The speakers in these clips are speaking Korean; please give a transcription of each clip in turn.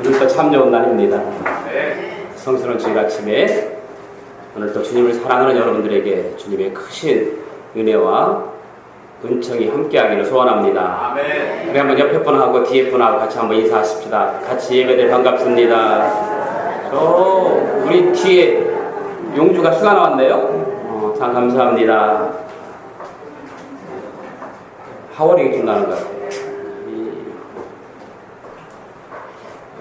오늘도 참 좋은 날입니다. 성스러운 주일 아침에 오늘도 주님을 사랑하는 여러분들에게 주님의 크신 은혜와 은총이 함께하기를 소원합니다. 우리 한번 옆에 분하고 뒤에 분하고 같이 한번 인사하십시다. 같이 예배들 반갑습니다. 우리 뒤에 용주가 휴가 나왔네요. 참 감사합니다. 하월이 준다는 것 같아요.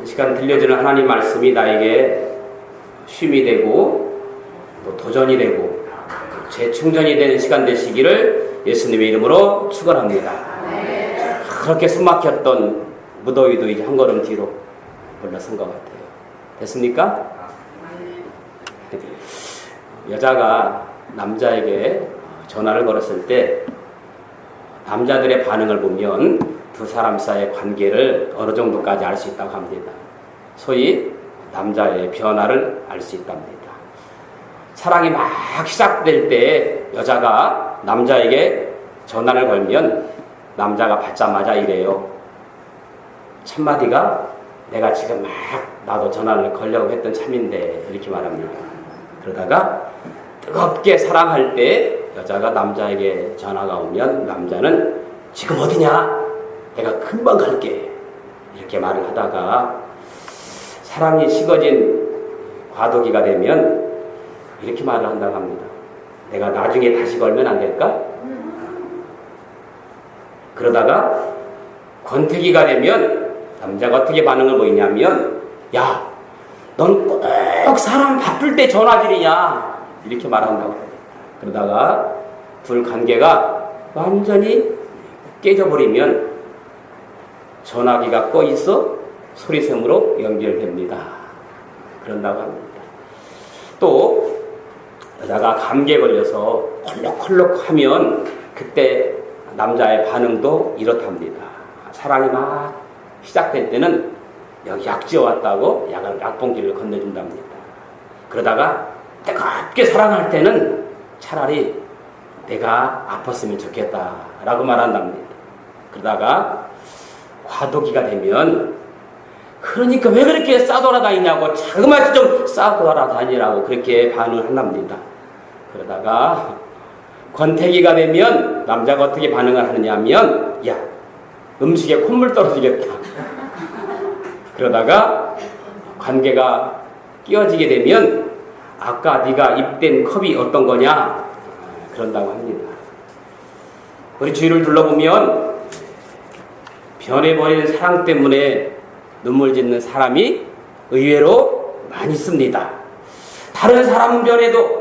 이 시간 들려주는 하나님 말씀이 나에게 쉼이 되고 또 도전이 되고 재충전이 되는 시간 되시기를 예수님의 이름으로 축원합니다. 그렇게 숨막혔던 무더위도 이제 한 걸음 뒤로 물러선 것 같아요. 됐습니까? 여자가 남자에게 전화를 걸었을 때 남자들의 반응을 보면 두 사람 사이의 관계를 어느 정도까지 알 수 있다고 합니다. 소위 남자의 변화를 알 수 있답니다. 사랑이 막 시작될 때 여자가 남자에게 전화를 걸면 남자가 받자마자 이래요. 첫마디가 내가 지금 막 나도 전화를 걸려고 했던 참인데 이렇게 말합니다. 그러다가 뜨겁게 사랑할 때 여자가 남자에게 전화가 오면 남자는 지금 어디냐? 내가 금방 갈게. 이렇게 말을 하다가 사랑이 식어진 과도기가 되면 이렇게 말을 한다고 합니다. 내가 나중에 다시 걸면 안 될까? 그러다가 권태기가 되면 남자가 어떻게 반응을 보이냐면 야, 넌 꼭 사람 바쁠 때 전화질이냐? 이렇게 말한다고 해요. 그러다가 둘 관계가 완전히 깨져버리면 전화기가 꺼 있어 소리샘으로 연결됩니다. 그런다고 합니다. 또 여자가 감기에 걸려서 콜록콜록 하면 그때 남자의 반응도 이렇답니다. 사랑이 막 시작될 때는 여기 약 지어왔다고 약봉지를 건네준답니다. 그러다가 뜨겁게 사랑할 때는 차라리 내가 아팠으면 좋겠다라고 말한답니다. 그러다가 과도기가 되면 그러니까 왜 그렇게 싸돌아다니냐고 자그마치 좀 싸돌아다니라고 그렇게 반응한답니다. 그러다가 권태기가 되면 남자가 어떻게 반응을 하느냐 하면 야, 음식에 콧물 떨어지겠다. 그러다가 관계가 끼어지게 되면 아까 네가 입댄 컵이 어떤 거냐? 그런다고 합니다. 우리 주위를 둘러보면 변해버린 사랑 때문에 눈물 짓는 사람이 의외로 많이 있습니다. 다른 사람은 변해도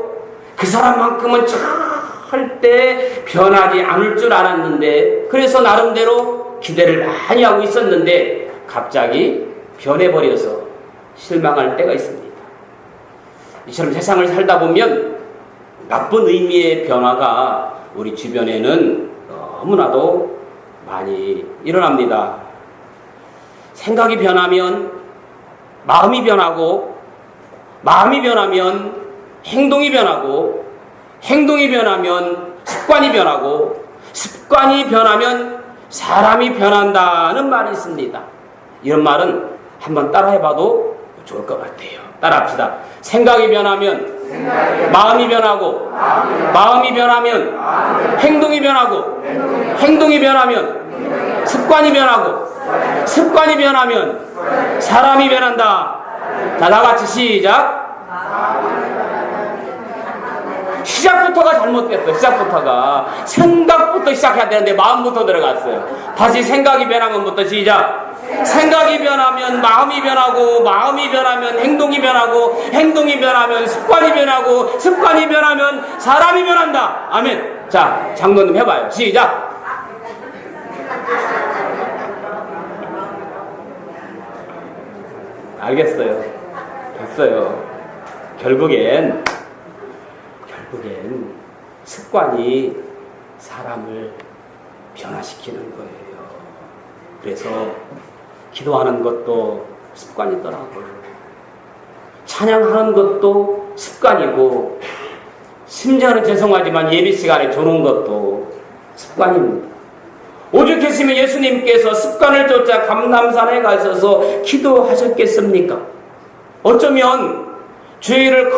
그 사람만큼은 절대 변하지 않을 줄 알았는데 그래서 나름대로 기대를 많이 하고 있었는데 갑자기 변해버려서 실망할 때가 있습니다. 이처럼 세상을 살다 보면 나쁜 의미의 변화가 우리 주변에는 너무나도 많이 일어납니다. 생각이 변하면 마음이 변하고 마음이 변하면 행동이 변하고 행동이 변하면 습관이 변하고 습관이 변하면 사람이 변한다는 말이 있습니다. 이런 말은 한번 따라해봐도 좋을 것 같아요. 따라합시다. 생각이 변하면 마음이 변하고 마음이 변하면 행동이 변하고 행동이 변하면 습관이 변하고 습관이 변하면 사람이 변한다. 자, 다같이 시작. 시작부터가 잘못됐어요. 시작부터가 생각부터 시작해야 되는데 마음부터 들어갔어요. 다시 생각이 변한 것부터 시작. 생각이 변하면 마음이 변하고 마음이 변하면 행동이 변하고 행동이 변하면 습관이 변하고 습관이 변하면 사람이 변한다. 아멘. 자, 장로님 해봐요. 시작. 알겠어요. 됐어요. 결국엔 습관이 사람을 변화시키는 거예요. 그래서 기도하는 것도 습관이더라고요. 찬양하는 것도 습관이고 심지어는 죄송하지만 예배 시간에 조는 것도 습관입니다. 오죽했으면 예수님께서 습관을 쫓아 감람산에 가셔서 기도하셨겠습니까? 어쩌면 죄를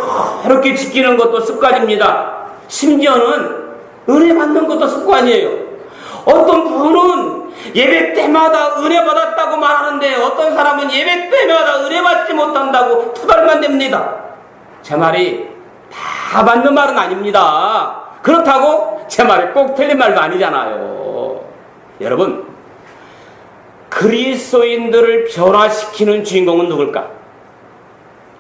그렇게 지키는 것도 습관입니다. 심지어는 은혜 받는 것도 습관이에요. 어떤 분은 예배 때마다 은혜 받았다고 말하는데 어떤 사람은 예배 때마다 은혜 받지 못한다고 투덜만 댑니다. 제 말이 다 맞는 말은 아닙니다. 그렇다고 제 말이 꼭 틀린 말도 아니잖아요. 여러분, 그리스도인들을 변화시키는 주인공은 누굴까?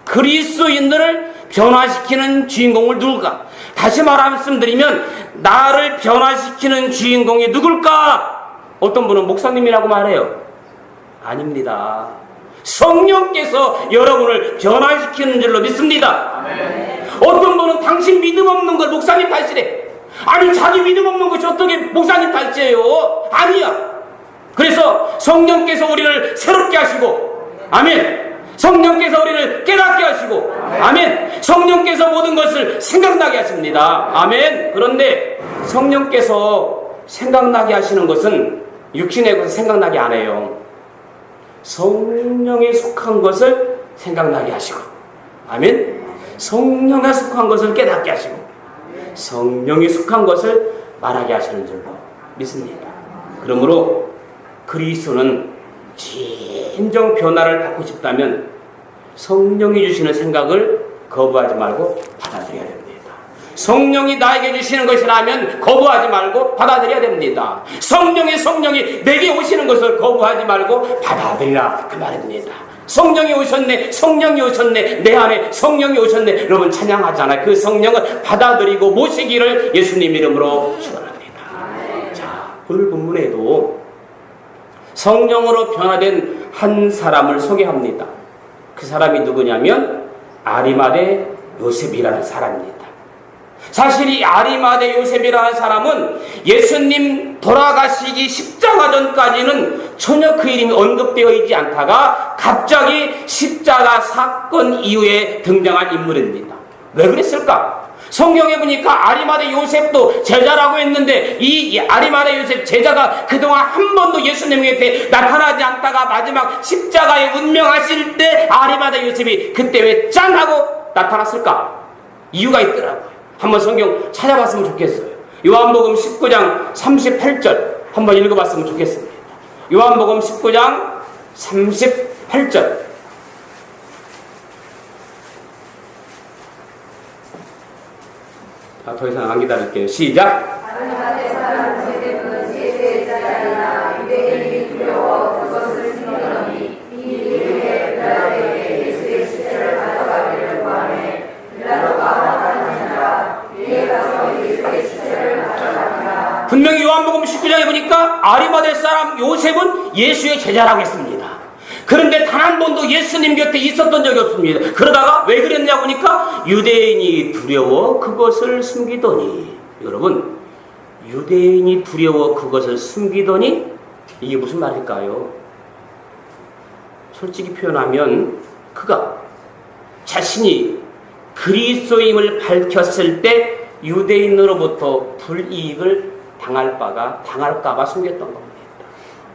그리스도인들을 변화시키는 주인공은 누굴까? 다시 말씀드리면 나를 변화시키는 주인공이 누굴까? 어떤 분은 목사님이라고 말해요. 아닙니다. 성령께서 여러분을 변화시키는 줄로 믿습니다. 아멘. 어떤 분은 당신 믿음 없는 걸 목사님 탓이래. 아니, 자기 믿음 없는 것이 어떻게 목사님 탓이에요? 아니야. 그래서 성령께서 우리를 새롭게 하시고, 아멘. 성령께서 우리를 깨닫게 하시고, 아멘. 성령께서 모든 것을 생각나게 하십니다. 아멘. 그런데 성령께서 생각나게 하시는 것은 육신의 것을 생각나게 안 해요. 성령에 속한 것을 생각나게 하시고, 아멘. 성령에 속한 것을 깨닫게 하시고, 성령에 속한 것을 말하게 하시는 줄로 믿습니다. 그러므로 그리스도는 진정 변화를 받고 싶다면 성령이 주시는 생각을 거부하지 말고 받아들여야 됩니다. 성령이 나에게 주시는 것이라면 거부하지 말고 받아들여야 됩니다. 성령이 내게 오시는 것을 거부하지 말고 받아들이라, 그 말입니다. 성령이 오셨네, 성령이 오셨네, 내 안에 성령이 오셨네. 여러분 찬양하잖아요. 그 성령을 받아들이고 모시기를 예수님 이름으로 축원합니다. 자, 오늘 본문에도 성령으로 변화된 한 사람을 소개합니다. 그 사람이 누구냐면 아리마대 요셉이라는 사람입니다. 사실 이 아리마대 요셉이라는 사람은 예수님 돌아가시기 십자가 전까지는 전혀 그 이름이 언급되어 있지 않다가 갑자기 십자가 사건 이후에 등장한 인물입니다. 왜 그랬을까? 성경에 보니까 아리마대 요셉도 제자라고 했는데 이 아리마대 요셉 제자가 그동안 한 번도 예수님 곁에 나타나지 않다가 마지막 십자가에 운명하실 때 아리마대 요셉이 그때 왜 짠 하고 나타났을까? 이유가 있더라고요. 한번 성경 찾아봤으면 좋겠어요. 요한복음 19장 38절 한번 읽어봤으면 좋겠습니다. 요한복음 19장 38절. 더 이상 안 기다릴게요. 시작. 분명히 요한복음 19장에 보니까 아리마대 사람 요셉은 예수의 제자라고 했습니다. 그런데 단 한 번도 예수님 곁에 있었던 적이 없습니다. 그러다가 왜 그랬냐 보니까 유대인이 두려워 그것을 숨기더니, 여러분, 유대인이 두려워 그것을 숨기더니 이게 무슨 말일까요? 솔직히 표현하면 그가 자신이 그리스도임을 밝혔을 때 유대인으로부터 불이익을 당할까봐 숨겼던 겁니다.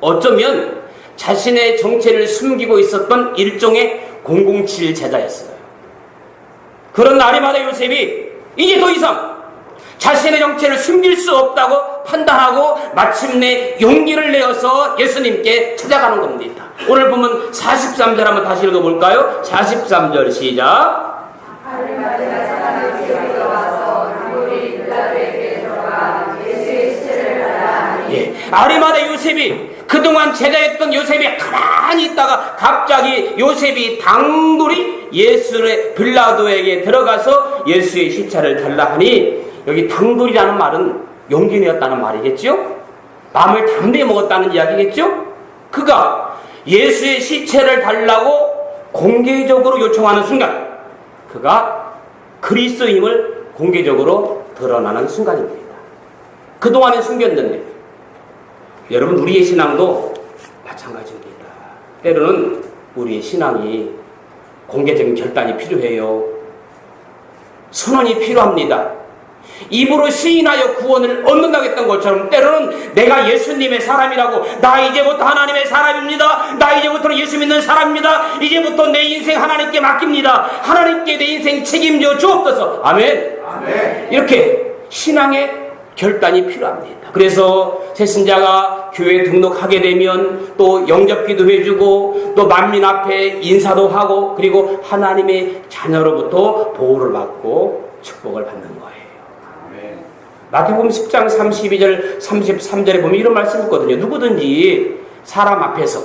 어쩌면 자신의 정체를 숨기고 있었던 일종의 007 제자였어요. 그런 아리마대 요셉이 이제 더 이상 자신의 정체를 숨길 수 없다고 판단하고 마침내 용기를 내어서 예수님께 찾아가는 겁니다. 오늘 보면 43절 한번 다시 읽어볼까요? 43절 시작. 아리마대 사람 요셉이 와서 단골이 빌라도에게 들어가 예수의 시체를 달라. 예, 아리마대 요셉이 그동안 제자였던 요셉이 가만히 있다가 갑자기 요셉이 당돌이 예수의 빌라도에게 들어가서 예수의 시체를 달라 하니, 여기 당돌이라는 말은 용기 내었다는 말이겠죠? 마음을 담대히 먹었다는 이야기겠죠? 그가 예수의 시체를 달라고 공개적으로 요청하는 순간 그가 그리스도임을 공개적으로 드러나는 순간입니다. 그동안은 숨겼는데, 여러분, 우리의 신앙도 마찬가지입니다. 때로는 우리의 신앙이 공개적인 결단이 필요해요. 선언이 필요합니다. 입으로 시인하여 구원을 얻는다고 했던 것처럼 때로는 내가 예수님의 사람이라고, 나 이제부터 하나님의 사람입니다, 나 이제부터는 예수 믿는 사람입니다, 이제부터 내 인생 하나님께 맡깁니다, 하나님께 내 인생 책임져 주옵소서, 아멘. 아멘. 이렇게 신앙의 결단이 필요합니다. 그래서 새신자가 교회에 등록하게 되면 또 영접기도 해주고 또 만민 앞에 인사도 하고 그리고 하나님의 자녀로부터 보호를 받고 축복을 받는 거예요. 아멘. 마태복음 10장 32절 33절에 보면 이런 말씀이 있거든요. 누구든지 사람 앞에서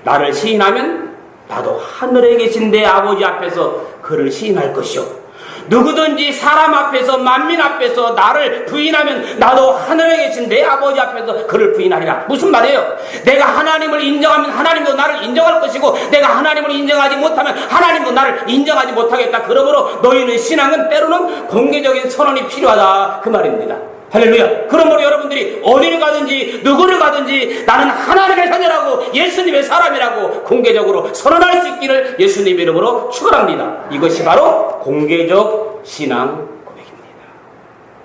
나를 시인하면 나도 하늘에 계신 내 아버지 앞에서 그를 시인할 것이요, 누구든지 사람 앞에서 만민 앞에서 나를 부인하면 나도 하늘에 계신 내 아버지 앞에서 그를 부인하리라. 무슨 말이에요? 내가 하나님을 인정하면 하나님도 나를 인정할 것이고, 내가 하나님을 인정하지 못하면 하나님도 나를 인정하지 못하겠다. 그러므로 너희는 신앙은 때로는 공개적인 선언이 필요하다, 그 말입니다. 할렐루야. 그러므로 여러분들이 어디를 가든지 누구를 가든지 나는 하나님의 자녀라고, 예수님의 사람이라고 공개적으로 선언할 수 있기를 예수님 이름으로 축원합니다. 이것이 바로 공개적 신앙 고백입니다.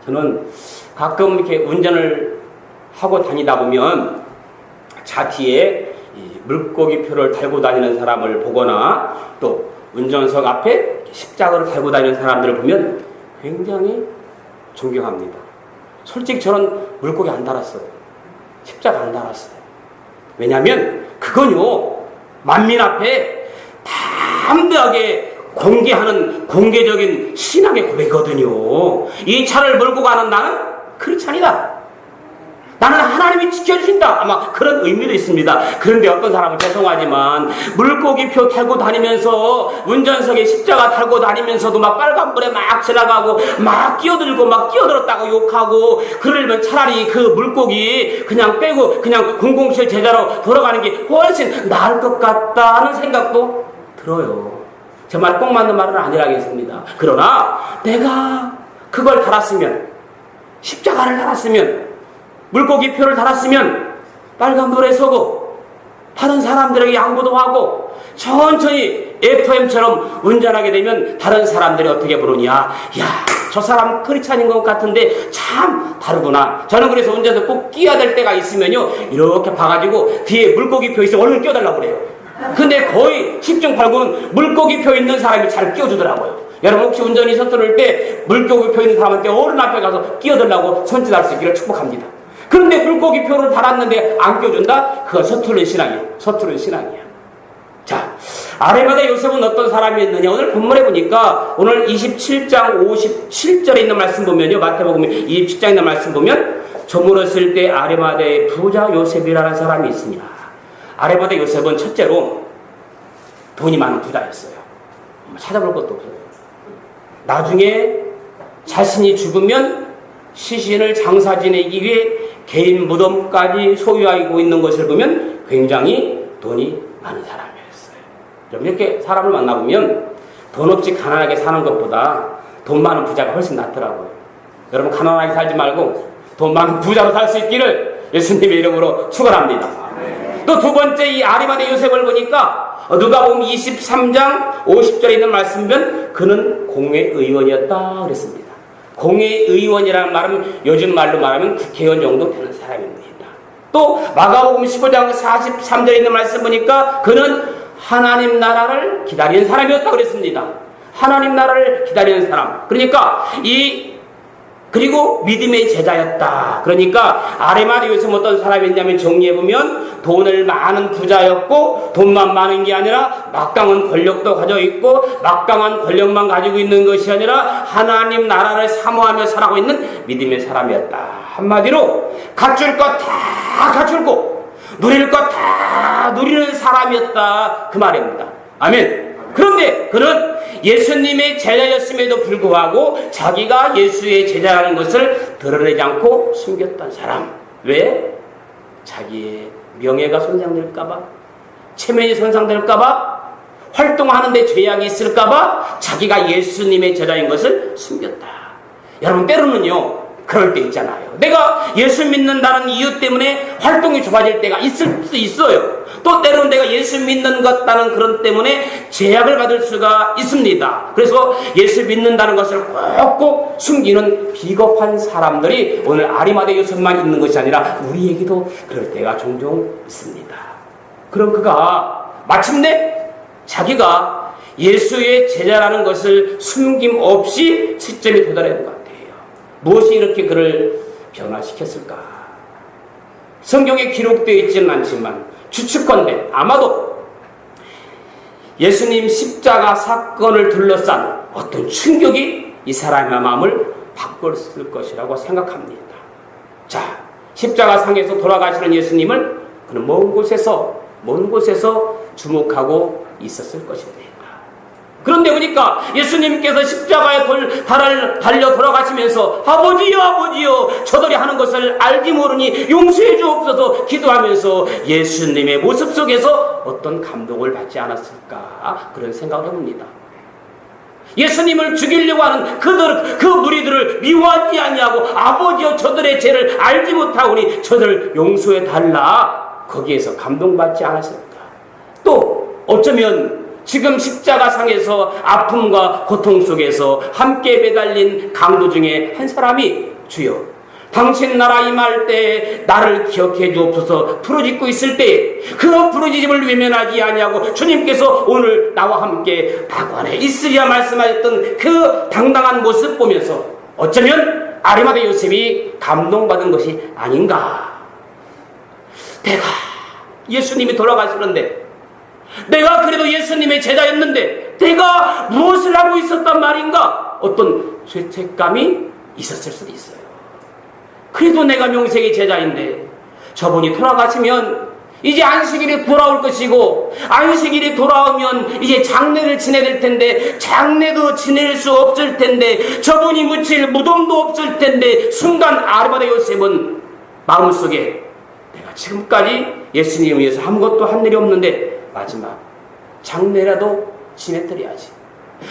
저는 가끔 이렇게 운전을 하고 다니다 보면 차 뒤에 물고기표를 달고 다니는 사람을 보거나 또 운전석 앞에 십자가를 달고 다니는 사람들을 보면 굉장히 존경합니다. 솔직히 저는 물고기 안 달았어요. 십자가 안 달았어요. 왜냐하면 그건요, 만민 앞에 담대하게 공개하는 공개적인 신앙의 고백이거든요. 이 차를 몰고 가는 나는 크리스찬이다, 나는 하나님이 지켜주신다, 아마 그런 의미도 있습니다. 그런데 어떤 사람은 죄송하지만 물고기표 달고 다니면서 운전석에 십자가 달고 다니면서도 막 빨간불에 막 지나가고 막 끼어들고 막 끼어들었다고 욕하고, 그러려면 차라리 그 물고기 그냥 빼고 그냥 007 제자로 돌아가는 게 훨씬 나을 것 같다는 생각도 들어요. 제 말 꼭 맞는 말은 아니라겠습니다. 그러나 내가 그걸 달았으면, 십자가를 달았으면, 물고기표를 달았으면 빨간불에 서고 다른 사람들에게 양보도 하고 천천히 FM처럼 운전하게 되면 다른 사람들이 어떻게 부르냐, 야, 저 사람 크리스찬인 것 같은데 참 다르구나. 저는 그래서 운전해서 꼭 끼어야 될 때가 있으면요, 이렇게 봐가지고 뒤에 물고기표 있으면 얼른 끼워달라고 그래요. 근데 거의 10중 8구는 물고기표 있는 사람이 잘 끼워주더라고요. 여러분 혹시 운전이 서투를 때 물고기표 있는 사람한테 어른 앞에 가서 끼워달라고 손짓할 수 있기를 축복합니다. 그런데 물고기표를 달았는데 안 껴준다? 그건 서투른 신앙이에요. 서투른 신앙이야. 자, 아레마다 요셉은 어떤 사람이었느냐? 오늘 본문에 보니까 오늘 27장 57절에 있는 말씀 보면요, 마태복음 27장에 있는 말씀 보면 저물었을 때 아레마다의 부자 요셉이라는 사람이 있습니다. 아레마다 요셉은 첫째로 돈이 많은 부자였어요. 찾아볼 것도 없어요. 나중에 자신이 죽으면 시신을 장사 지내기 위해 개인 무덤까지 소유하고 있는 것을 보면 굉장히 돈이 많은 사람이었어요. 여러분 이렇게 사람을 만나보면 돈 없이 가난하게 사는 것보다 돈 많은 부자가 훨씬 낫더라고요. 여러분 가난하게 살지 말고 돈 많은 부자로 살 수 있기를 예수님의 이름으로 축원합니다. 또 두 번째 이 아리마대 요셉을 보니까 누가복음 23장 50절에 있는 말씀은 그는 공회의원이었다 그랬습니다. 공회의원이라는 말은 요즘 말로 말하면 국회의원 정도 되는 사람입니다. 또 마가복음 15장 43절에 있는 말씀 보니까 그는 하나님 나라를 기다리는 사람이었다 그랬습니다. 하나님 나라를 기다리는 사람. 그러니까 그리고 믿음의 제자였다. 그러니까 아레마다 요셉 어떤 사람이었냐면 정리해보면 돈을 많은 부자였고 돈만 많은 게 아니라 막강한 권력도 가지고 있고 막강한 권력만 가지고 있는 것이 아니라 하나님 나라를 사모하며 살아가고 있는 믿음의 사람이었다. 한마디로 갖출 것 다 갖출고 누릴 것 다 누리는 사람이었다. 그 말입니다. 아멘. 그런데 그는 예수님의 제자였음에도 불구하고 자기가 예수의 제자라는 것을 드러내지 않고 숨겼던 사람. 왜? 자기의 명예가 손상될까봐, 체면이 손상될까봐, 활동하는데 죄악이 있을까봐 자기가 예수님의 제자인 것을 숨겼다. 여러분 때로는요, 그럴 때 있잖아요. 내가 예수 믿는다는 이유 때문에 활동이 좁아질 때가 있을 수 있어요. 또 때로는 내가 예수 믿는 것다는 그런 때문에 제약을 받을 수가 있습니다. 그래서 예수 믿는다는 것을 꼭꼭 숨기는 비겁한 사람들이 오늘 아리마대 요셉만 있는 것이 아니라 우리에게도 그럴 때가 종종 있습니다. 그럼 그가 마침내 자기가 예수의 제자라는 것을 숨김없이 시점에 도달하는 것 같아요. 무엇이 이렇게 그를 변화시켰을까? 성경에 기록되어 있지는 않지만 추측컨대 아마도 예수님 십자가 사건을 둘러싼 어떤 충격이 이 사람의 마음을 바꿨을 것이라고 생각합니다. 자, 십자가 상에서 돌아가시는 예수님을 그는 먼 곳에서 주목하고 있었을 것입니다. 그런데 보니까 예수님께서 십자가에 달려 돌아가시면서 아버지여 저들이 하는 것을 알지 모르니 용서해 주옵소서 기도하면서 예수님의 모습 속에서 어떤 감동을 받지 않았을까 그런 생각을 해봅니다. 예수님을 죽이려고 하는 그 무리들을 미워하지 아니하고 아버지여 저들의 죄를 알지 못하오니 저들을 용서해 달라 거기에서 감동받지 않았을까. 또 어쩌면 지금 십자가상에서 아픔과 고통 속에서 함께 매달린 강도 중에 한 사람이 주여 당신 나라 임할 때 나를 기억해 주옵소서 부르짖고 있을 때 그 부르짖음을 외면하지 아니하고 주님께서 오늘 나와 함께 박원에 있으리라 말씀하셨던 그 당당한 모습 보면서 어쩌면 아리마대 요셉이 감동받은 것이 아닌가. 내가 예수님이 돌아가시는데 내가 그래도 예수님의 제자였는데 내가 무엇을 하고 있었단 말인가? 어떤 죄책감이 있었을 수도 있어요. 그래도 내가 명색의 제자인데 저분이 돌아가시면 이제 안식일이 돌아올 것이고 안식일이 돌아오면 이제 장례를 지내야 될 텐데 장례도 지낼 수 없을 텐데 저분이 묻힐 무덤도 없을 텐데 순간 아리마대 요셉은 마음속에 내가 지금까지 예수님을 위해서 아무것도 한 일이 없는데 마지막 장례라도 지내드려야지.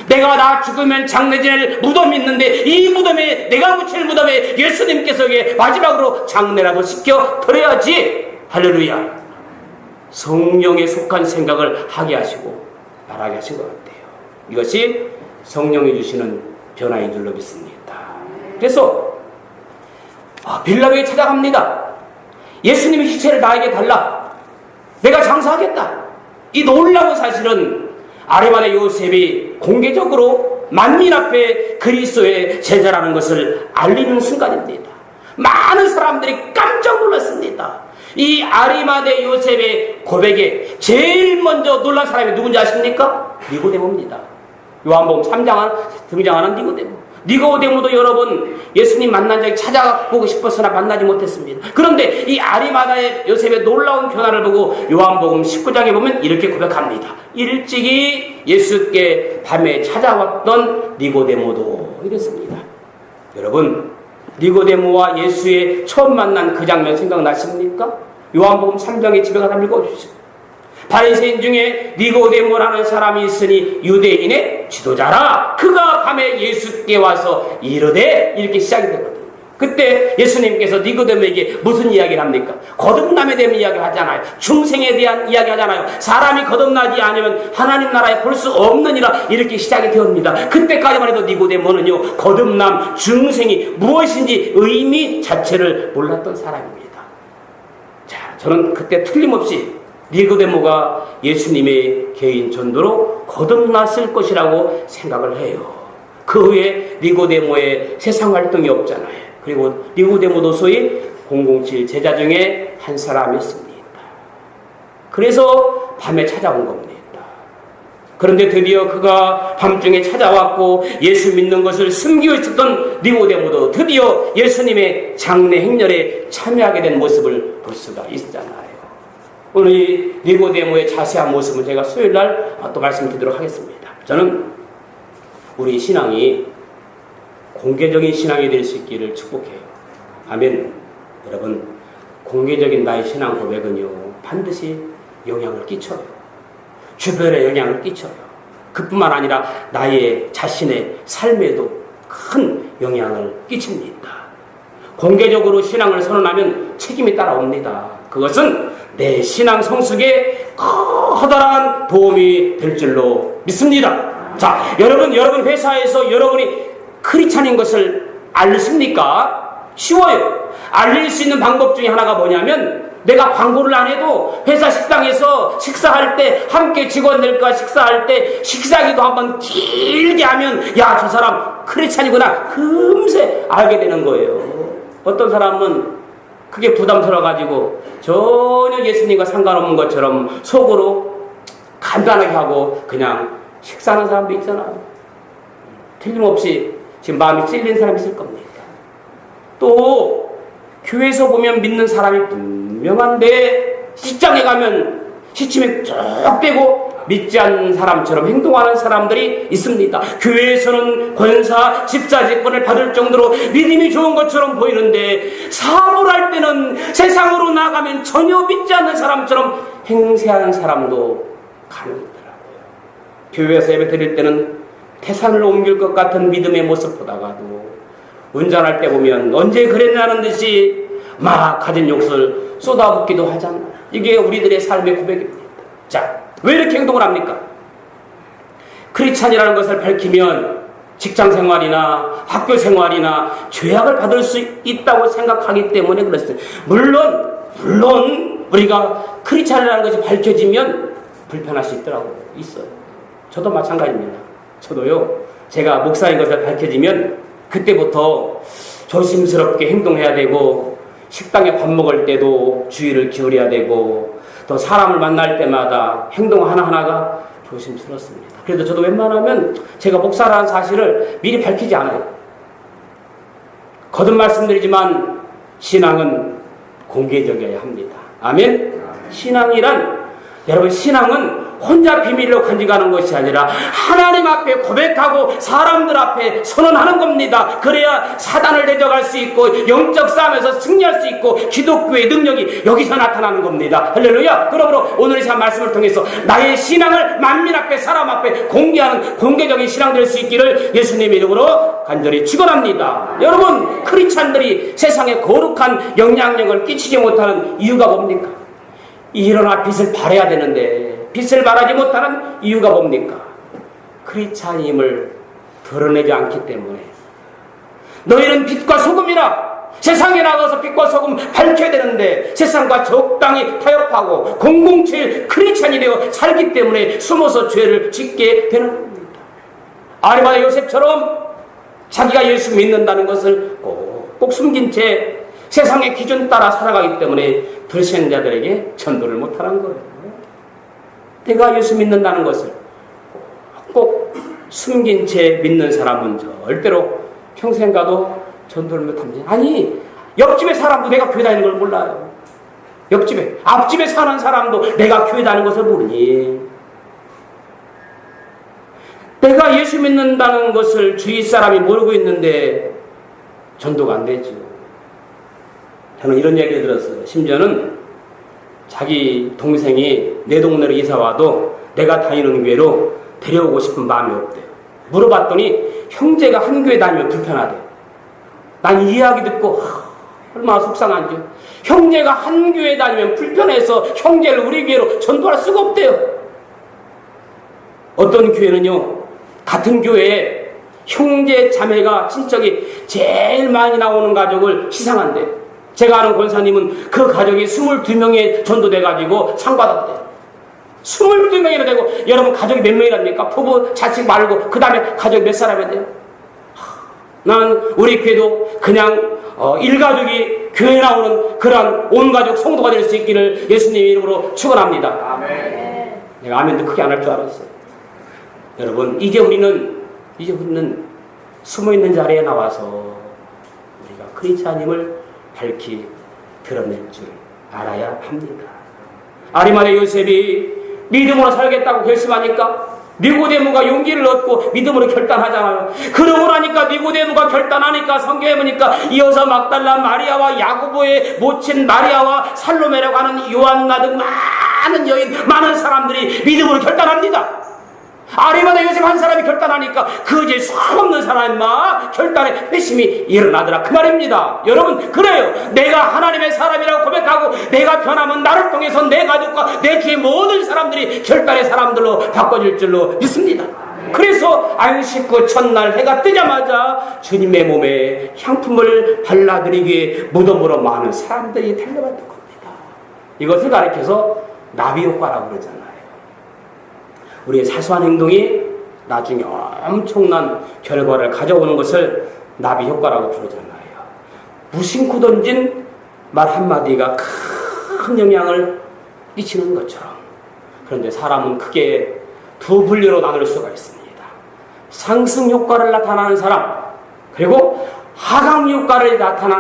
내가 나 죽으면 장례 지낼 무덤이 있는데 이 무덤에 내가 묻힐 무덤에 예수님께서 마지막으로 장례라도 시켜드려야지. 할렐루야. 성령에 속한 생각을 하게 하시고 말하게 하신 것 같아요. 이것이 성령이 주시는 변화인 줄로 믿습니다. 그래서 빌라도에 찾아갑니다. 예수님의 시체를 나에게 달라. 내가 장사하겠다. 이 놀라운 사실은 아리마대 요셉이 공개적으로 만민 앞에 그리스도의 제자라는 것을 알리는 순간입니다. 많은 사람들이 깜짝 놀랐습니다. 이 아리마대 요셉의 고백에 제일 먼저 놀란 사람이 누군지 아십니까? 니고데모입니다. 요한복음 3장에 등장하는 니고데모. 니고데모도 여러분 예수님 만난 적이 찾아보고 싶었으나 만나지 못했습니다. 그런데 이 아리마대 요셉의 놀라운 변화를 보고 요한복음 19장에 보면 이렇게 고백합니다. 일찍이 예수께 밤에 찾아왔던 니고데모도 이랬습니다. 여러분 니고데모와 예수의 처음 만난 그 장면 생각나십니까? 요한복음 3장에 집에 가서 읽어주십시오. 바리새인 중에 니고데모라는 사람이 있으니 유대인의 지도자라. 그가 밤에 예수께 와서 이르되 이렇게 시작이 되거든요. 그때 예수님께서 니고데모에게 무슨 이야기를 합니까? 거듭남에 대한 이야기를 하잖아요. 중생에 대한 이야기 하잖아요. 사람이 거듭나지 않으면 하나님 나라에 볼 수 없느니라 이렇게 시작이 되옵니다. 그때까지만 해도 니고데모는요 거듭남, 중생이 무엇인지 의미 자체를 몰랐던 사람입니다. 자, 저는 그때 틀림없이 니고데모가 예수님의 개인 전도로 거듭났을 것이라고 생각을 해요. 그 후에 니고데모의 세상 활동이 없잖아요. 그리고 니고데모도 소위 007 제자 중에 한 사람이었습니다. 그래서 밤에 찾아온 겁니다. 그런데 드디어 그가 밤중에 찾아왔고 예수 믿는 것을 숨기고 있었던 니고데모도 드디어 예수님의 장례 행렬에 참여하게 된 모습을 볼 수가 있잖아요. 오늘 이 니고데모의 자세한 모습은 제가 수요일날 또 말씀드리도록 하겠습니다. 저는 우리 신앙이 공개적인 신앙이 될 수 있기를 축복해요. 아멘. 여러분, 공개적인 나의 신앙 고백은요 반드시 영향을 끼쳐요. 주변에 영향을 끼쳐요. 그뿐만 아니라 나의 자신의 삶에도 큰 영향을 끼칩니다. 공개적으로 신앙을 선언하면 책임이 따라옵니다. 그것은 내 신앙 성숙에 커다란 도움이 될 줄로 믿습니다. 자, 여러분 회사에서 여러분이 크리스찬인 것을 아십니까? 쉬워요. 알릴 수 있는 방법 중에 하나가 뭐냐면, 내가 광고를 안 해도 회사 식당에서 식사할 때, 함께 직원들과 식사할 때 식사기도 한번 길게 하면, 야, 저 사람 크리스찬이구나 금세 알게 되는 거예요. 어떤 사람은 그게 부담스러워가지고 전혀 예수님과 상관없는 것처럼 속으로 간단하게 하고 그냥 식사하는 사람도 있잖아요. 틀림없이 지금 마음이 찔린 사람이 있을 겁니다. 또 교회에서 보면 믿는 사람이 분명한데 직장에 가면 시침이 쭉 빼고 믿지 않는 사람처럼 행동하는 사람들이 있습니다. 교회에서는 권사, 집사직분을 받을 정도로 믿음이 좋은 것처럼 보이는데 사업을 할 때는 세상으로 나가면 전혀 믿지 않는 사람처럼 행세하는 사람도 간혹 있더라고요. 교회에서 예배 드릴 때는 태산을 옮길 것 같은 믿음의 모습 보다가도 운전할 때 보면 언제 그랬냐는 듯이 막 가진 욕설 쏟아붓기도 하잖아요. 이게 우리들의 삶의 고백입니다. 자, 왜 이렇게 행동을 합니까? 크리스찬이라는 것을 밝히면 직장 생활이나 학교 생활이나 죄악을 받을 수 있다고 생각하기 때문에 그렇습니다. 물론 우리가 크리스찬이라는 것이 밝혀지면 불편할 수 있어요. 저도 마찬가지입니다. 저도요, 제가 목사인 것을 밝혀지면 그때부터 조심스럽게 행동해야 되고, 식당에 밥 먹을 때도 주의를 기울여야 되고, 또 사람을 만날 때마다 행동 하나하나가 조심스럽습니다. 그래도 저도 웬만하면 제가 목사라는 사실을 미리 밝히지 않아요. 거듭 말씀드리지만 신앙은 공개적이어야 합니다. 아멘? 여러분, 신앙은 혼자 비밀로 간직하는 것이 아니라 하나님 앞에 고백하고 사람들 앞에 선언하는 겁니다. 그래야 사단을 대적할 수 있고 영적 싸움에서 승리할 수 있고 기독교의 능력이 여기서 나타나는 겁니다. 할렐루야. 그러므로 오늘 이 말씀을 통해서 나의 신앙을 만민 앞에 사람 앞에 공개하는 공개적인 신앙 될 수 있기를 예수님의 이름으로 간절히 축원합니다. 여러분, 크리스찬들이 세상에 거룩한 영향력을 끼치지 못하는 이유가 뭡니까? 일어나 빛을 발해야 되는데 빛을 발하지 못하는 이유가 뭡니까? 크리스찬임을 드러내지 않기 때문에. 너희는 빛과 소금이라. 세상에 나가서 빛과 소금 밝혀야 되는데 세상과 적당히 타협하고 공공칠 크리스찬이 되어 살기 때문에 숨어서 죄를 짓게 되는 겁니다. 아리마다 요셉처럼 자기가 예수 믿는다는 것을 꼭 숨긴 채 세상의 기준 따라 살아가기 때문에 불신자들에게 전도를 못하는 거예요. 내가 예수 믿는다는 것을 꼭 숨긴 채 믿는 사람은 절대로 평생 가도 전도를 못합니다. 아니, 옆집에 사람도 내가 교회 다니는 걸 몰라요. 앞집에 사는 사람도 내가 교회 다니는 것을 모르니. 내가 예수 믿는다는 것을 주위 사람이 모르고 있는데 전도가 안 되죠. 저는 이런 얘기를 들었어요. 심지어는 자기 동생이 내 동네로 이사와도 내가 다니는 교회로 데려오고 싶은 마음이 없대요. 물어봤더니 형제가 한 교회 다니면 불편하대요. 난 이 이야기 듣고 얼마나 속상한지요. 형제가 한 교회 다니면 불편해서 형제를 우리 교회로 전도할 수가 없대요. 어떤 교회는요, 같은 교회에 형제 자매가 친척이 제일 많이 나오는 가족을 시상한대요. 제가 아는 권사님은 그 가족이 22명에 전도돼가지고 상 받았대요. 22명이나 되고, 여러분 가족이 몇 명이랍니까? 부부 자식 말고 그 다음에 가족이 몇 사람이 돼요? 난 우리 교회도 그냥 일가족이 교회 나오는 그런 온가족 성도가 될 수 있기를 예수님의 이름으로 축원합니다. 아멘. 내가 아멘도 크게 안 할 줄 알았어요. 여러분, 이제 우리는 숨어있는 자리에 나와서 우리가 크리스찬임을 밝히 드러낼 줄 알아야 합니다. 아리마다 요셉이 믿음으로 살겠다고 결심하니까 니고데모가 용기를 얻고 믿음으로 결단하잖아요. 그러고 나니까 니고데모가 결단하니까 성경에 보니까 이어서 막달라 마리아와 야고보의 모친 마리아와 살로메라고 하는 요한나 등 많은 여인, 많은 사람들이 믿음으로 결단합니다. 아리마다 요셉 한 사람이 결단하니까 그제 수없는 사람마 결단에 회심이 일어나더라 그 말입니다. 여러분, 그래요. 내가 하나님의 사람이라고 고백하고 내가 변하면 나를 통해서 내 가족과 내 주위의 모든 사람들이 결단의 사람들로 바꿔질 줄로 믿습니다. 그래서 안식 후 첫날 해가 뜨자마자 주님의 몸에 향품을 발라드리기 위해 무덤으로 많은 사람들이 달려갔던 겁니다. 이것을 가리켜서 나비 효과라고 그러잖아요. 우리의 사소한 행동이 나중에 엄청난 결과를 가져오는 것을 나비 효과라고 부르잖아요. 무심코 던진 말 한마디가 큰 영향을 끼치는 것처럼. 그런데 사람은 크게 두 분류로 나눌 수가 있습니다. 상승 효과를 나타나는 사람, 그리고 하강 효과를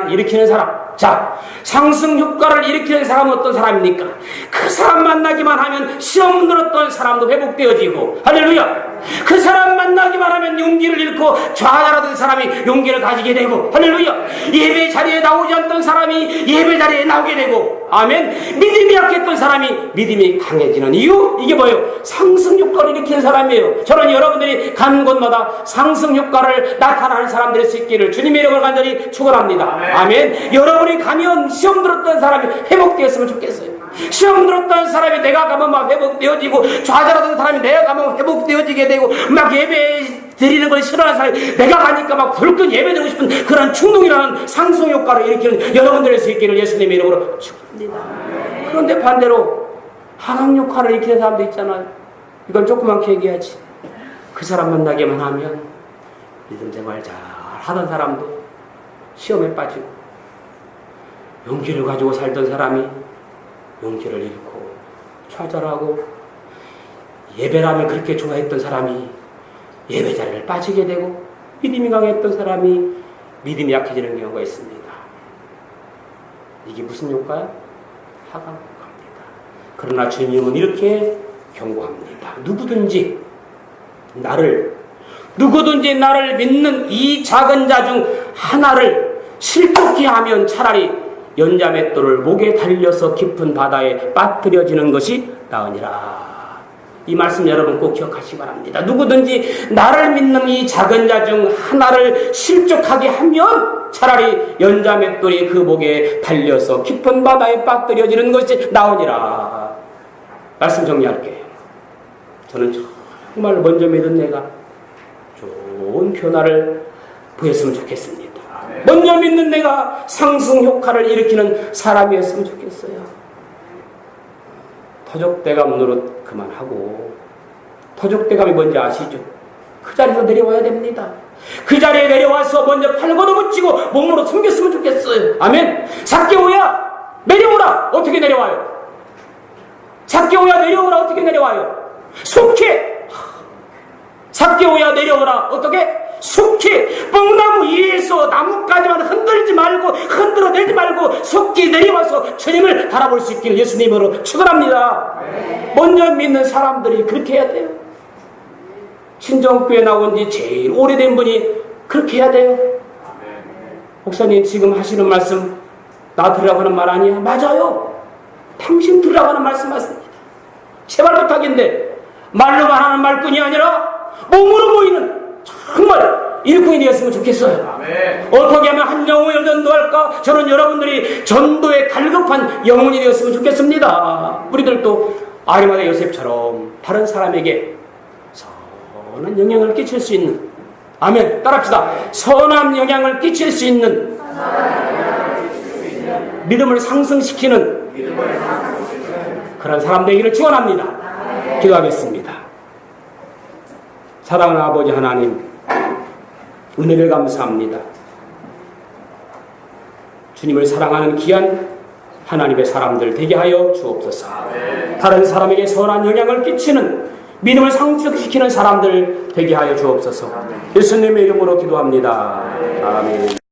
일으키는 사람. 자, 상승 효과를 일으키는 사람은 어떤 사람입니까? 그 사람 만나기만 하면 시험 들었던 사람도 회복되어지고, 할렐루야! 그 사람 만나기만 하면 용기를 잃고 좌절하던 사람이 용기를 가지게 되고, 할렐루야! 예배 자리에 나오지 않던 사람이 예배 자리에 나오게 되고, 아멘! 믿음이 약했던 사람이 믿음이 강해지는 이유? 이게 뭐예요? 상승 효과를 일으키는 사람이에요. 저는 여러분들이 가는 곳마다 상승 효과를 나타나는 사람들이 수 있기를 주님의 이름을 간절히 축원합니다. 아멘! 여러분이 가면 시험 들었던 사람이 회복되었으면 좋겠어요. 시험 들었던 사람이 내가 가면 막 회복되어지고, 좌절하던 사람이 내가 가면 회복되어지게 되고, 막 예배 드리는 걸 싫어하는 사람이 내가 가니까 막 불끈 예배 드리고 싶은 그런 충동이라는 상승 효과를 일으키는 여러분들의 수 있기를 예수님의 이름으로 축복합니다. 그런데 반대로 하강 효과를 일으키는 사람도 있잖아요. 이건 조그맣게 얘기하지. 그 사람 만나기만 하면 믿음 생활 잘 하던 사람도 시험에 빠지고, 용기를 가지고 살던 사람이 용기를 잃고 좌절하고, 예배라면 그렇게 좋아했던 사람이 예배 자리를 빠지게 되고, 믿음이 강했던 사람이 믿음이 약해지는 경우가 있습니다. 이게 무슨 효과야? 하강 효과입니다. 그러나 주님은 이렇게 경고합니다. 누구든지 나를 믿는 이 작은 자 중 하나를 실족케 하면 차라리 연자맷돌을 목에 달려서 깊은 바다에 빠뜨려지는 것이 나으니라. 이 말씀 여러분 꼭 기억하시기 바랍니다. 누구든지 나를 믿는 이 작은 자 중 하나를 실족하게 하면 차라리 연자맷돌이 그 목에 달려서 깊은 바다에 빠뜨려지는 것이 나으니라. 말씀 정리할게요. 저는 정말 먼저 믿은 내가 좋은 변화를 보였으면 좋겠습니다. 먼저 믿는 내가 상승 효과를 일으키는 사람이었으면 좋겠어요. 터줏대감 노릇 그만하고, 터줏대감이 뭔지 아시죠? 그 자리에서 내려와야 됩니다. 그 자리에 내려와서 먼저 팔 걷어붙이고 몸으로 섬겼으면 좋겠어요. 아멘. zac개오야 내려오라. 어떻게 내려와요? zac개오야 내려오라. 어떻게 내려와요? 속히. zac개오야 내려오라. 어떻게? 속히 뽕나무 위에서 나뭇가지만 흔들지 말고, 흔들어내지 말고 속히 내려와서 주님을 바라볼 수 있기를 예수님으로 축원합니다. 먼저 믿는 사람들이 그렇게 해야 돼요. 친정교회 나온 지 제일 오래된 분이 그렇게 해야 돼요. 목사님 지금 하시는 말씀 나 들으라고 하는 말 아니야? 맞아요. 당신 들으라고 하는 말씀 맞습니다. 제발 부탁인데 말로만 하는 말뿐이 아니라 몸으로 보이는 정말 일꾼이 되었으면 좋겠어요. 아멘. 어떻게 하면 한 영혼을 전도할까? 저는 여러분들이 전도에 갈급한 영혼이 되었으면 좋겠습니다. 우리들도 아리마다 요셉처럼 다른 사람에게 선한 영향을 끼칠 수 있는, 아멘, 따라합시다. 선한 영향을 끼칠 수 있는, 믿음을 상승시키는 그런 사람 되기를 축원합니다. 기도하겠습니다. 사랑하는 아버지 하나님, 은혜를 감사합니다. 주님을 사랑하는 귀한 하나님의 사람들 되게 하여 주옵소서. 다른 사람에게 선한 영향을 끼치는, 믿음을 상승시키는 사람들 되게 하여 주옵소서. 예수님의 이름으로 기도합니다. 아멘.